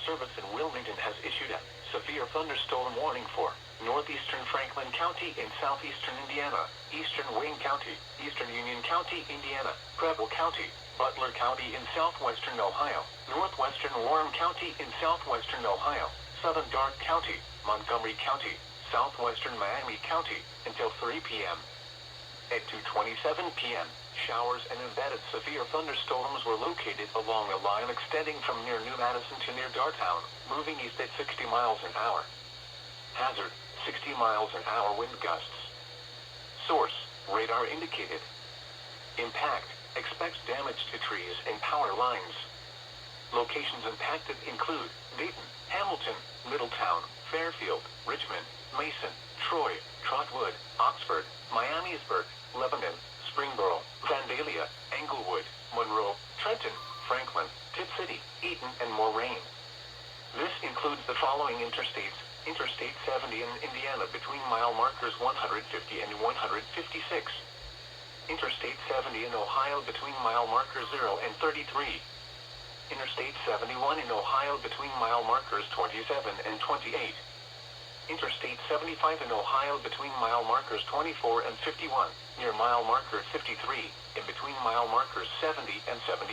Service in Wilmington has issued a severe thunderstorm warning for northeastern Franklin County in southeastern Indiana, eastern Wayne County, eastern Union County, Indiana, Preble County, Butler County in southwestern Ohio, northwestern Warren County in southwestern Ohio, southern Darke County, Montgomery County, southwestern Miami County, until 3 p.m. At 2:27 p.m., showers and embedded severe thunderstorms were located along a line extending from near New Madison to near Dartown, moving east at 60 miles an hour. Hazard, 60 miles an hour wind gusts. Source, radar indicated. Impact, expects damage to trees and power lines. Locations impacted include Dayton, Hamilton, Middletown, Fairfield, Richmond, Mason, Troy, Trotwood, Oxford, Miamisburg, Lebanon, Springboro, Vandalia, Englewood, Monroe, Trenton, Franklin, Tipp City, Eaton, and Moraine. This includes the following interstates: Interstate 70 in Indiana between mile markers 150 and 156. Interstate 70 in Ohio between mile markers 0 and 33. Interstate 71 in Ohio between mile markers 27 and 28. Interstate 75 in Ohio between mile markers 24 and 51, near mile marker 53, in between mile markers 70 and 78.